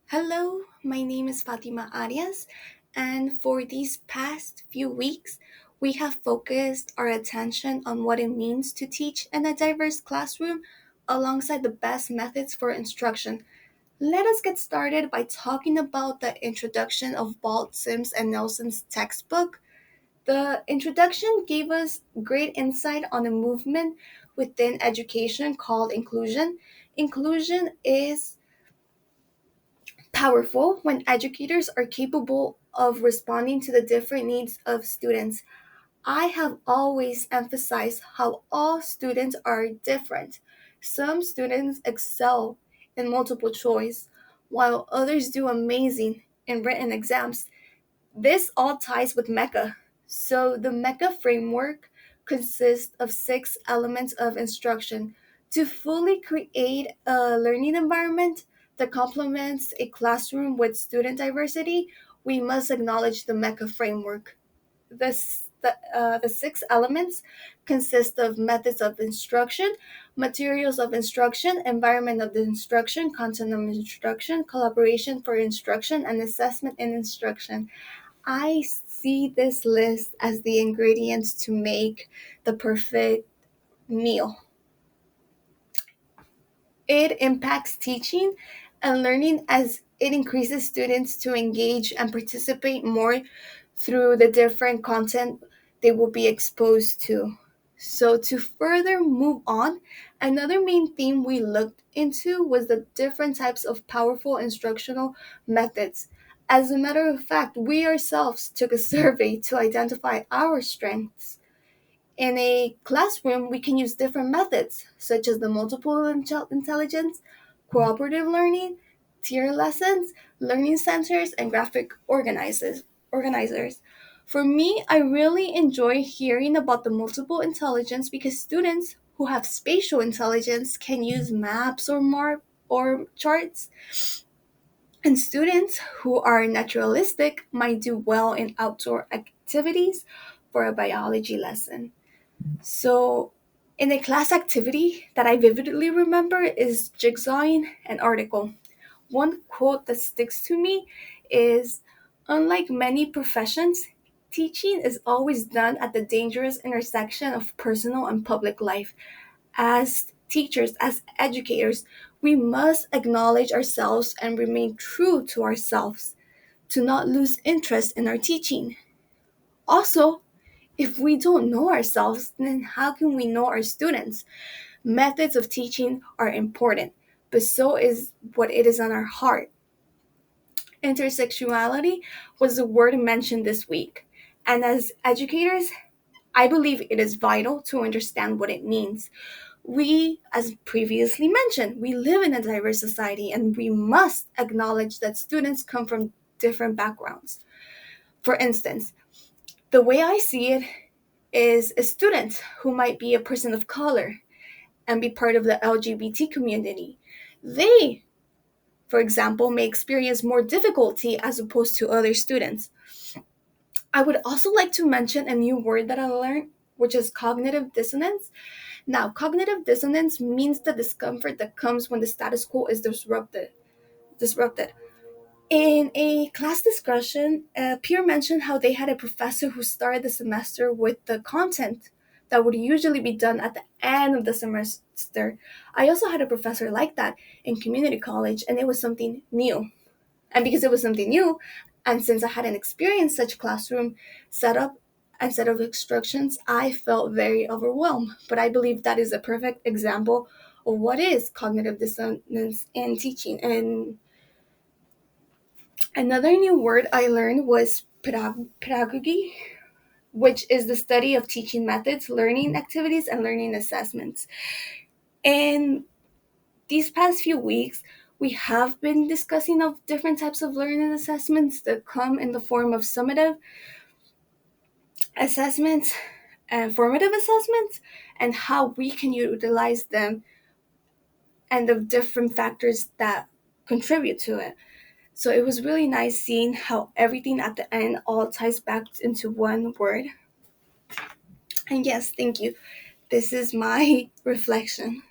Hello, my name is Fatima Arias, and for these past few weeks, we have focused our attention on what it means to teach in a diverse classroom alongside the best methods for instruction. Let us get started by talking about the introduction of Balt, Sims, and Nelson's textbook. The introduction gave us great insight on a movement within education called inclusion. Inclusion is powerful when educators are capable of responding to the different needs of students. I have always emphasized how all students are different. Some students excel in multiple choice, while others do amazing in written exams. This all ties with MECA. So, the MECA framework consists of 6 elements of instruction. To fully create a learning environment that complements a classroom with student diversity, we must acknowledge the MECA framework. The 6 elements consist of methods of instruction, materials of instruction, environment of the instruction, content of instruction, collaboration for instruction, and assessment in instruction. I see this list as the ingredients to make the perfect meal. It impacts teaching and learning as it increases students to engage and participate more through the different content they will be exposed to. So, to further move on, another main theme we looked into was the different types of powerful instructional methods. As a matter of fact, we ourselves took a survey to identify our strengths. In a classroom, we can use different methods, such as the intelligence, cooperative learning, tier lessons, learning centers, and graphic organizers. For me, I really enjoy hearing about the multiple intelligence because students who have spatial intelligence can use maps or charts, and students who are naturalistic might do well in outdoor activities for a biology lesson. So, in a class activity that I vividly remember is jigsawing an article. One quote that sticks to me is, unlike many professions, teaching is always done at the dangerous intersection of personal and public life. As teachers, as educators, we must acknowledge ourselves and remain true to ourselves to not lose interest in our teaching. Also, if we don't know ourselves, then how can we know our students? Methods of teaching are important, but so is what it is on our heart. Intersectionality was the word mentioned this week. And as educators, I believe it is vital to understand what it means. We, as previously mentioned, we live in a diverse society and we must acknowledge that students come from different backgrounds. For instance, the way I see it is a student who might be a person of color and be part of the LGBT community. They, for example, may experience more difficulty as opposed to other students. I would also like to mention a new word that I learned, which is cognitive dissonance. Now, cognitive dissonance means the discomfort that comes when the status quo is disrupted. In a class discussion, a peer mentioned how they had a professor who started the semester with the content that would usually be done at the end of the semester. I also had a professor like that in community college, and it was something new. And because it was something new, and since I hadn't experienced such classroom setup and set of instructions, I felt very overwhelmed. But I believe that is a perfect example of what is cognitive dissonance in teaching. And another new word I learned was pedagogy, which is the study of teaching methods, learning activities, and learning assessments. In these past few weeks, we have been discussing of different types of learning assessments that come in the form of summative assessments and formative assessments and how we can utilize them and the different factors that contribute to it. So it was really nice seeing how everything at the end all ties back into one word. And yes, thank you. This is my reflection.